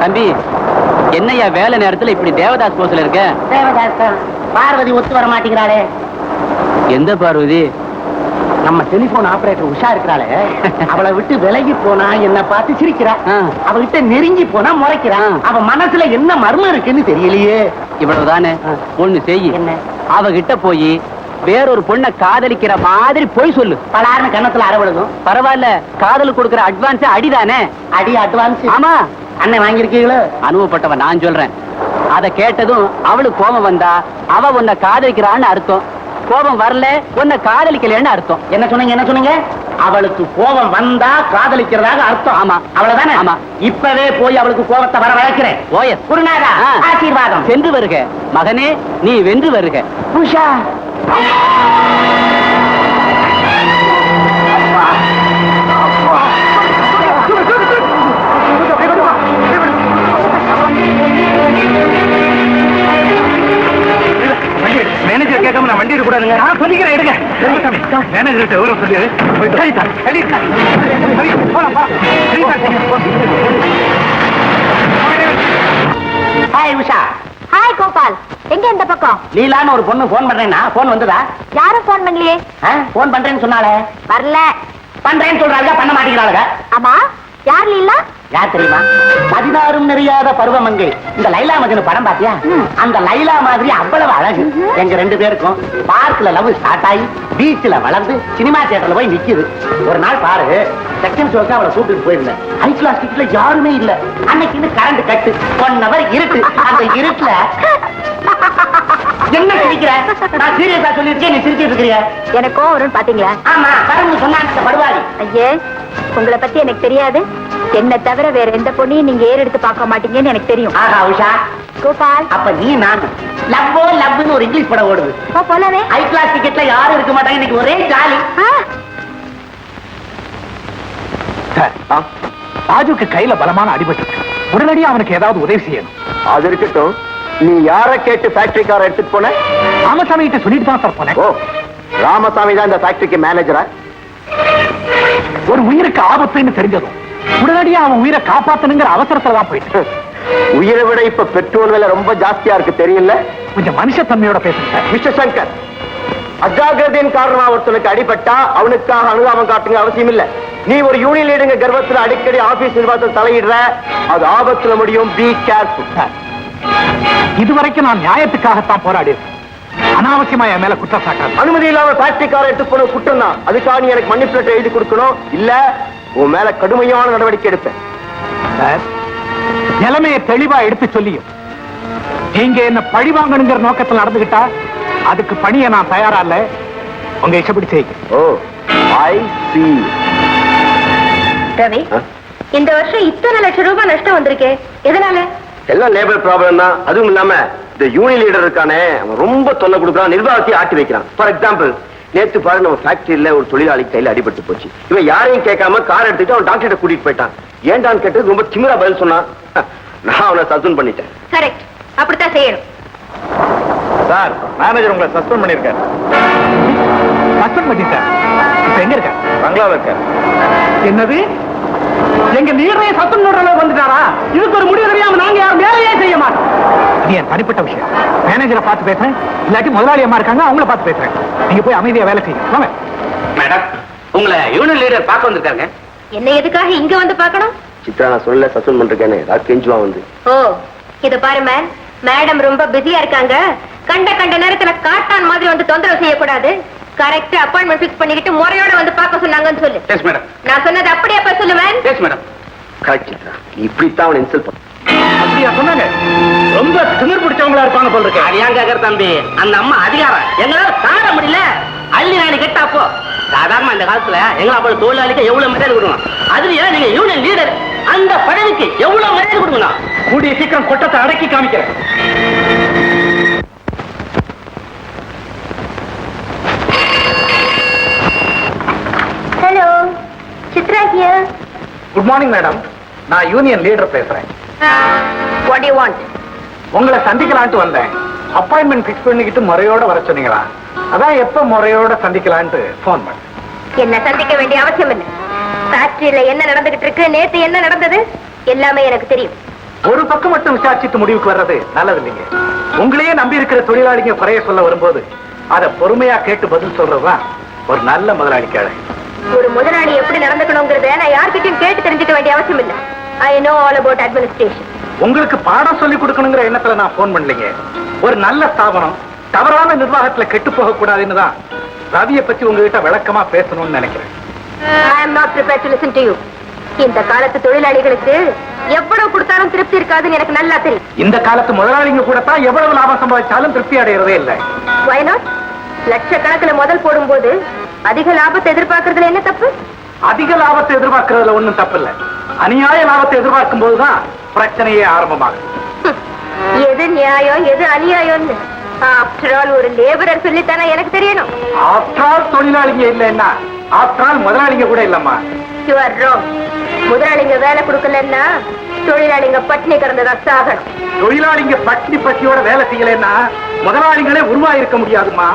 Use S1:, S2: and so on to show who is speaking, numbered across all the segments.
S1: தம்பி, என்னையா வேலை நேரத்துல இப்படி தேவதாஸ் போஸ்ல இருக்க?
S2: தேவதாஸ் தான். பார்வதி ஒத்து வர மாட்டேங்கிறாளே.
S1: எந்த பார்வதி?
S2: நம்ம டெலிபோன் ஆபரேட்டர் உஷா இருக்கிறாளே, அவளை விட்டு விலகி போனா என்ன பார்த்து சிரிக்கிறா, அவகிட்ட நெருங்கி போனா முறைக்கிறான். அவ மனசுல என்ன மர்மம் இருக்குன்னு தெரியலையே.
S1: இவ்வளவுதானே, ஒண்ணு செய்யி.
S2: என்ன?
S1: அவகிட்ட போய் வேறொரு பொண்ணை காதலிக்கிற மாதிரி போய் சொல்லு.
S2: பலாருன்னு கண்ணத்துல அரவழுகும்.
S1: பரவாயில்ல, காதலுக்கு கொடுக்கிற அட்வான்ஸ் அடிதானே.
S2: அடி அட்வான்ஸ்?
S1: ஆமா.
S2: அண்ணன் வாங்கிருக்கீங்களோ?
S1: அனுபவப்பட்டவன் நான் சொல்றேன். அத கேட்டதும் அவளுக்கு கோபம் வந்தா அவ உன்னை காதலிக்கிறான்னு அர்த்தம். கோபம் வரல, உன்னை காதலிக்கலன்னு அர்த்தம்.
S2: என்ன சொன்னீங்க? என்ன சொன்னீங்க? அவளுக்கு கோபம் வந்தா காதலிக்கிறதாக அர்த்தம்.
S1: ஆமா.
S2: அவ்வளவுதானே?
S1: ஆமா.
S2: இப்பவே போய் அவளுக்கு கோபத்தை வர வளர்க்கிறேன்.
S1: ஓஎஸ்.
S2: குருநாதா, ஆசீர்வாதம்.
S1: சென்று வருக மகனே, நீ வென்று வருக.
S2: உஷா,
S3: மேனேஜர் கேட்காம நான் வண்டி எடுக்கூடாதுங்க. நான் சொல்லிக்கிறேன், எடுங்க. மேனேஜர் விவரம் சொல்லி.
S2: ஹாய் உஷா.
S4: ஹாய் கோபால், எங்க இந்த பக்கம்?
S2: லீலான்னு ஒரு பொண்ணு போன் பண்றேன்னா போன் வந்ததா?
S4: யாரும் போன் பண்ணலையே.
S2: போன் பண்றேன்னு சொன்னாலே.
S4: வரல.
S2: பண்றேன்னு சொல்றாங்க, பண்ண மாட்டேங்கிறாளுங்க.
S4: ஆமா, யார் லீலா?
S2: யார் தெரியுமா? 16 நிறையாத பருவமங்கை. இந்த லைலா மஜ்னு படம் பாத்தியா? அந்த லைலா மாதிரி அவ்வளவு அழகு. எங்க 2 பேருக்கும் பார்க்ல லவ் ஸ்டார்ட் ஆகி பீச்ல வளர்ந்து சினிமா தியேட்டர்ல போய் நிக்குது. ஒரு நாள் பாரு, செகண்ட் ஷோக்கு அவளை கூப்பிட்டு போயிருந்தேன். ஹை கிளாஸ் டிக்கெட்ல யாருமே இல்ல. அன்னைக்கு கரண்ட் கட்டு, 1 hour இருட்டு. அந்த இருட்டுல என்ன சிரிக்கிற? நான் சீரியஸா சொல்லிருக்கேன், நீ சிரிச்சிட்டு இருக்கிறிய.
S4: எனக்கும் வரும்னு பாத்தீங்களா?
S2: ஆமா, கடவுள் சொன்னாங்க படுவாளி.
S4: ஐயே, உங்களை பத்தி எனக்கு தெரியாது. என்ன தவிர வேற எந்த பொண்ணையும் நீங்க ஏறெடுத்து பார்க்க மாட்டீங்கன்னு எனக்கு தெரியும்.
S2: ஆஹா உஷா.
S4: கோபால்,
S2: அப்ப நீ நான் லவ்வோ லவ்னு ஒரு இங்கிலீஷ் படம் ஓடுது.
S4: போலவே.
S2: ஹை கிளாஸ் டிக்கெட்ல யாரும் இருக்க மாட்டாங்க. இன்னைக்கு ஒரே ஜாலி.
S3: ராஜுக்கு கையில பலமான அடிபட்டு, உடனடியா அவனுக்கு ஏதாவது உதவி செய்யணும்.
S5: அது இருக்கட்டும், நீ யார கேட்டு ஃபேக்டரி கார எடுத்துட்டு போன?
S3: ராமசாமி கிட்ட சொல்லிட்டு தான் சார் போனேன்.
S5: ஓ, ராமசாமி தான் இந்த ஃபேக்டரிக்கு மேனேஜரா?
S3: ஒரு உயிருக்கு ஆபத்துன்னு தெரிஞ்சதும் உடனடியா அவன் உயிரை காப்பாத்தணுங்கிற அவசரத்துல தான் போயிட்டு.
S5: உயிரை விட இப்ப பெட்ரோல் விலை ரொம்ப ஜாஸ்தியா இருக்கு, தெரியல?
S3: கொஞ்சம் மனுஷத்தன்மையோட பேசுங்க
S5: மிஸ்டர் சங்கர். அஜாகிரதையின் காரணமா ஒருத்தனுக்கு அடிபட்டா அவனுக்காக அனுதாபம் காட்டுங்க அவசியம் இல்ல. நீ ஒரு யூனியன் லீடருங்க கர்வத்துல அடிக்கடி ஆபீஸ் நிர்வாகத்தில் தலையிடுற, அது ஆபத்துல முடியும். Be careful.
S3: இதுவரைக்கும் நான் நியாயத்துக்காகத்தான் போராடி, அனாவசியமா என் மேல குற்றம் சாட்டாது.
S5: அனுமதி இல்லாம ஃபேக்டரி காரை எடுத்து போன குற்றம் தான். அதுக்காக நீ எனக்கு மன்னிப்பு லெட்டர் எழுதி கொடுக்கணும், இல்ல உன் மேல கடுமையான நடவடிக்கை எடுப்பேன்.
S3: நிலைமையை தெளிவா எடுத்து சொல்லியும் நீங்க என்ன பழி வாங்கணுங்கிற நோக்கத்தில் நடந்துகிட்டா அதுக்கு பணியை நான் தயாரா இல்ல. உங்க இஷ்டப்படி செய்யுங்க.
S5: ஓ, ஐ see.
S4: ரவி, இந்த வருஷம் இத்தனை லட்சம் ரூபாய் நஷ்டம் வந்திருக்கே, எதனால?
S5: எல்லாம் லேபர் ப்ராப்ளம் தான். அதுவும் இல்லாம இந்த யூனியன் லீடர் இருக்கானே, அவன் ரொம்ப தொல்லை கொடுக்குறான், நிர்வாகத்தை ஆட்டி வைக்கிறான். ஃபார் எக்ஸாம்பிள், நேத்து பாரு, நம்ம ஃபேக்டரியில ஒரு தொழிலாளி கையில அடிபட்டு போச்சு. இவன் யாரையும் கேட்காம கார் எடுத்துட்டு அவன் டாக்டர் கூட்டிட்டு போயிட்டான். ஏன்டான்னு கேட்டு ரொம்ப திமிரா பதில் சொன்னான். நான் அவனை சஸ்பெண்ட் பண்ணிட்டேன்.
S4: கரெக்ட், அப்படித்தான் செய்யணும்.
S3: சார், மேனேஜர் உங்களை சஸ்பெண்ட் பண்ணிருக்காரு. சஸ்பெண்ட் பண்ணிட்டார். இப்ப எங்க இருக்க? பங்களாவில் இருக்க. என்னது? எங்க நீரே சத்தம் நோடுற அளவு வந்துட்டாரா? இதுக்கு ஒரு முடிவு தெரியாம நாங்க யாரும் வேலையே செய்ய மாட்டோம். இது என் தனிப்பட்ட விஷயம். மேனேஜரை பார்த்து பேசுறேன், இல்லாட்டி முதலாளி அம்மா இருக்காங்க, அவங்கள பார்த்து பேசுறேன். நீங்க போய் அமைதியா வேலை செய்யுங்க.
S1: மேடம், உங்களை யூனியன் லீடர் பார்க்க வந்திருக்காங்க.
S4: என்ன எதுக்காக இங்க வந்து பார்க்கணும்?
S5: சித்ரா, நான் சொல்லல சஸ்பெண்ட் பண்றேன்னு ஏதாவது கெஞ்சுவா வந்து.
S4: ஓ, இத பாரு மேன், மேடம் ரொம்ப பிஸியா இருக்காங்க. கண்ட நேரத்துல காட்டான் மாதிரி வந்து தொந்தரவு செய்யக்கூடாது. கரெக்டா அப்பாயின்மெண்ட் ஃபிக்ஸ் பண்ணிட்டு முறையோட வந்து பார்க்க சொன்னாங்கன்னு சொல்லு.
S1: Yes madam.
S4: நான் சொன்னது அப்படியே அப்ப சொல்லு man.
S1: Yes madam.
S5: Correct Chitra, நீ இப்படித்தான் அவனை இன்சல்ட் பண்ண.
S3: அப்படியா சொன்னாங்க? ரொம்ப திமிர் பிடிச்சவங்களா இருப்பாங்க போல இருக்கு.
S2: அது ஏன் கேக்குற தம்பி? அந்த அம்மா அதிகாரம் எங்களால தாழ முடியல. அள்ளி நாடி கேட்டாப்போ சாதாரண இந்த காலத்துல எங்களை அப்போ தொழிலாளிக்கு எவ்வளவு மரியாதை கொடுக்கணும். அதுலயே நீங்க யூனியன் லீடர், அந்த பதவிக்கு எவ்வளவு மரியாதை கொடுக்கணும்.
S3: கூடிய சீக்கிரம் கொட்டத்தை அடக்கி காமிக்கிறேன்.
S4: Hello, Chitra here.
S3: Good morning madam, நான் யூனியன் லீடர் பேசுறேன்.
S4: What do you want?
S3: உங்களை சந்திக்கலான்ட்டு வந்தேன். அப்பாயின்மெண்ட் ஃபிக்ஸ் பண்ணிக்கிட்டு முறையோட வர சொன்னீங்களா? அதான் எப்ப முறையோட சந்திக்கலான்ட்டு போன் பண்ணேன்.
S4: என்ன சந்திக்க வேண்டிய அவசியம் இல்லை. ஃபேக்டரியில என்ன நடந்துகிட்டு இருக்கு, நேத்து என்ன நடந்தது எல்லாமே எனக்கு தெரியும்.
S3: ஒரு பக்கம் மட்டும் விசாரிச்சுட்டு முடிவுக்கு வர்றது நல்லது இல்லைங்க. உங்களையே நம்பி இருக்கிற தொழிலாளிங்க குறைய சொல்ல வரும்போது அதை பொறுமையா கேட்டு பதில் சொல்றதுதான் ஒரு நல்ல முதலாளிக்கு அழகு.
S4: ஒரு முதலாளி எப்படி நடந்துக்கணுங்கிறத நான் யார்கிட்டயும் கேட்டு தெரிஞ்சுக்க வேண்டிய அவசியம் இல்லை. I know all about administration.
S3: உங்களுக்கு பாடம் சொல்லி கொடுக்கணுங்கிற எண்ணத்துல நான் போன் பண்ணலைங்க. ஒரு நல்ல ஸ்தாபனம் தவறான நிர்வாகத்துல கெட்டு போக கூடாதுன்னு தான் ரவியை பத்தி உங்ககிட்ட விளக்கமா பேசணும்னு நினைக்கிறேன்.
S4: I am not prepared to listen to you. இந்த காலத்து தொழிலாளிகளுக்கு எவ்வளவு கொடுத்தாலும் திருப்தி இருக்காதுன்னு எனக்கு நல்லா தெரியும்.
S3: இந்த காலத்து முதலாளிங்க கூட தான் எவ்வளவு லாபம் சம்பாதிச்சாலும் திருப்தி அடைகிறதே இல்லை.
S4: Why not? லட்சக்கணக்கில் முதல் போடும்போது அதிக லாபத்தை எதிர்பார்க்கறதுல என்ன தப்பு?
S3: அதிக லாபத்தை எதிர்பார்க்கறதுல ஒண்ணும் தப்பு இல்லை. அநியாய லாபத்தை எதிர்பார்க்கும் போதுதான் பிரச்சனையே ஆரம்பமாகும்.
S4: எது நியாயம் எது அநியாயம்னு ஆஃப்டர் ஆல் ஒரு லேபரர் சொல்லித்தானே எனக்கு தெரியணும்.
S3: ஆஃப்டர் ஆல் தொழிலாளிங்க இல்லைன்னா ஆஃப்டர் ஆல் முதலாளிங்க கூட இல்லம்மா.
S4: You are wrong. முதலாளிங்க வேலை கொடுக்கலன்னா தொழிலாளிங்க பட்டினி கிடந்ததா சாகணும்.
S3: தொழிலாளிங்க பட்டினி பட்டியோட வேலை செய்யலைன்னா முதலாளிகளே உருவாயிருக்க முடியாதுமா.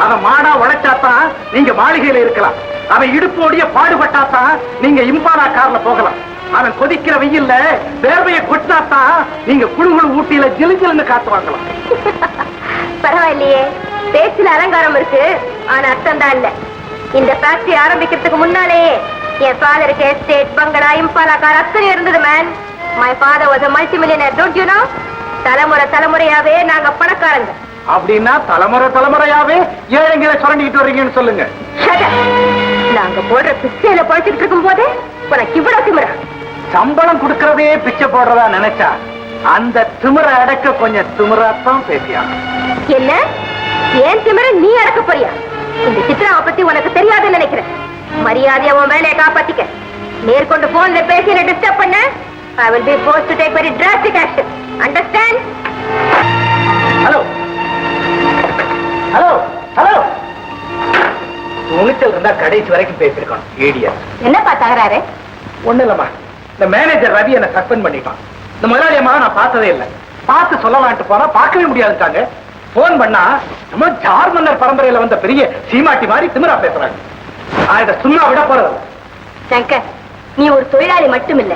S3: அவன் மாடா உழைச்சாத்தான் நீங்க மாளிகையில இருக்கலாம். அவன் இடுப்போடைய பாடுபட்டாத்தான் நீங்க இம்பாலா கார்ல போகலாம். அவன் கொதிக்கிற வெயில்ல வேர்வையை கொட்டாத்தான் நீங்க குழுகுழு ஊட்டியில ஜிலுஜிலுன்னு காத்து வாங்கலாம்.
S4: பரவாயில்லையே, பேச்சுல அலங்காரம் இருக்கு, ஆனா அர்த்தம் தான் இல்ல. இந்த ஃபேக்டரி ஆரம்பிக்கிறதுக்கு முன்னாலேயே என் ஃபாதருக்கு எஸ்டேட், பங்களா, இம்பாலா கார் அத்தனை இருந்தது man. My father was a multi-millionaire, don't you know? தலைமுறை தலைமுறையாவே நாங்க பணக்காரங்க.
S3: அப்படின்னா தலைமுறை தலைமுறையாவே ஏழைங்களை சுரண்டிக்கிட்டு வர்றீங்கன்னு சொல்லுங்க.
S4: Shut up. நாங்க போடுற பிச்சையில பழிச்சுட்டு இருக்கும் போதே உனக்கு இவ்வளவு திமிரா?
S3: சம்பளம் கொடுக்கறதே பிச்சை போடுறதா நினைச்சா அந்த திமிர அடக்க கொஞ்சம் திமிராத்தான் பேசியாங்க.
S4: என்ன ஏன் திமிர நீ அடக்க போறியா? இந்த சித்ராவை பத்தி உனக்கு தெரியாதுன்னு நினைக்கிறேன். மரியாதையா உன் வேலையை காப்பாத்திக்க. நேர்கொண்டு போன்ல பேசி என்ன டிஸ்டர்ப் பண்ண I will be forced to take very drastic action. Understand?
S3: Hello hello hello, துணிச்சல் இருந்தா கடைசி வரைக்கும் பேசிருக்கணும். ஏடியா
S4: என்னப்பா தகராறு?
S3: ஒண்ணு இல்லம்மா, இந்த மேனேஜர் ரவி என்ன சஸ்பெண்ட் பண்ணிட்டான். இந்த முதலாளி அம்மாவை நான் பார்த்ததே இல்லை. பார்த்து சொல்லலான்ட்டு போனா பார்க்கவே முடியாதுட்டாங்க. போன் பண்ணா நம்ம ஜார்மன்னர் பரம்பரையில வந்த பெரிய சீமாட்டி மாதிரி திமிரா பேசுறாங்க. இதை சும்மா விட போறது.
S4: சங்கர், நீ ஒரு தொழிலாளி மட்டும் இல்ல,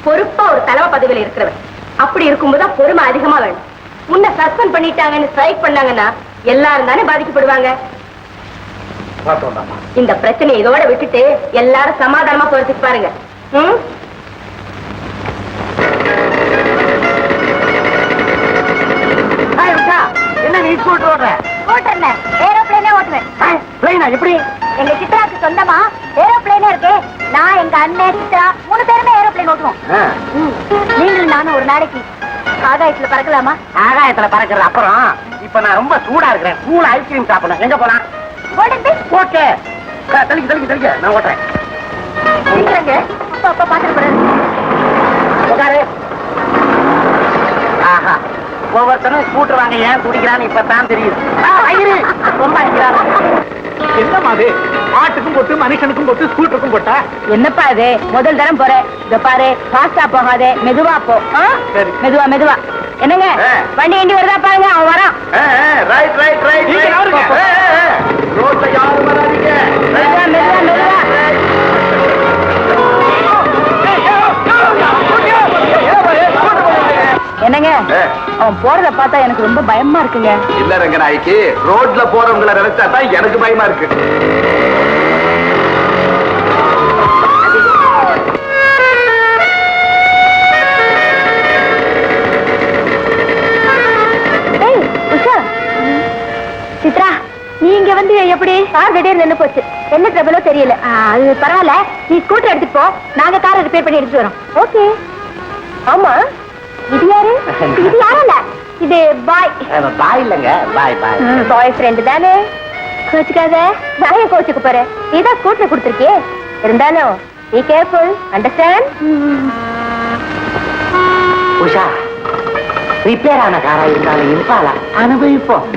S4: பொறுப்பா ஒரு தலைமை பதவியில இருக்கிறவன். அப்படி இருக்கும்போது பொறுமை அதிகமா வேணும். உன்னை சஸ்பெண்ட் பண்ணிட்டாங்கன்னு ஸ்ட்ரைக் பண்ணாங்கன்னா எல்லாரும் தானே பாதிக்கப்படுவாங்க. இந்த பிரச்சனை இதோட விட்டுட்டு எல்லாரும் சமாதானமா போறதுக்கு பாருங்க.
S3: என்ன நீ ஸ்கூட்டர் ஓட்டுற?
S4: ஏரோப்ளேனே ஓட்டுவேன்.
S3: எப்படி?
S4: எங்க சித்ராக்கு சொந்தமா ஏரோப்ளேனே இருக்கு. நான் எங்க அண்ணன் சித்ரா 3 பேருமே ஏரோப்ளேன் ஓட்டுவோம். நீங்களும் நானும் ஒரு நாளைக்கு ஆகாயத்துல பறக்கலாமா?
S2: ஆகாயத்துல பறக்கிறது அப்புறம். இப்ப நான் ரொம்ப சூடா இருக்கிறேன். கூல் ஐஸ்கிரீம் சாப்பிடணும். எங்க போலாம்? ஓகே, தெளிக்க நான் ஓட்டுறேன்.
S4: அப்பா பாத்துட்டு போறாரு.
S2: ஆஹா, ஒவ்வொருத்தனும் ஸ்கூட்டர் வாங்க ஏன் குடிக்கிறான்னு இப்பதான் தெரியுது. ரொம்ப அடிக்கிறாரு.
S3: என்னமா அது? ஆட்டுக்கும் போட்டு மனுஷனுக்கும் போட்டு ஸ்கூட்டருக்கும் போட்டா
S4: என்னப்பா இது? முதல் தரம் போறேன். இத பாரு, ஃபாஸ்டா போகாதே, மெதுவா போ.
S3: சரி.
S4: மெதுவா மெதுவா. என்னங்க வண்டி இண்டி வருதா பாருங்க, அவன் வரான்.
S5: Right right right. ரோட்ல யாரும் வராதீங்க.
S4: மெதுவா மெதுவா மெதுவா. என்னங்க அவன் போறத பார்த்தா எனக்கு ரொம்ப பயமா இருக்குங்க.
S5: இல்ல ரங்கநாயகி, ரோட்ல போறவங்களை நினைச்சா தான் எனக்கு பயமா இருக்கு.
S4: சித்ரா, நீ இங்க வந்து எப்படி? கார் திடீர்னு நின்னு போச்சு. என்ன ட்ரபிளோ தெரியல. அது பரவாயில்ல, நீ ஸ்கூட்டர் எடுத்துட்டு போ, நாங்க காரை ரிப்பேர் பண்ணி எடுத்துட்டு வரோம். ஓகே. ஆமா, இது யாரு? இது யாரும் இல்ல, இது பாய்.
S2: பாய் இல்லங்க, பாய் பாய்.
S4: பாய் ஃப்ரெண்ட் தானே, கோச்சுக்காத. நான் ஏன் கோச்சுக்கு போறேன்? நீதான் ஸ்கூட்டர் கொடுத்துருக்கியே. இருந்தாலும் be careful, understand?
S2: Usha, repair ஆன காரா இருந்தாலும் இம்பாலா அனுபவிப்போம்.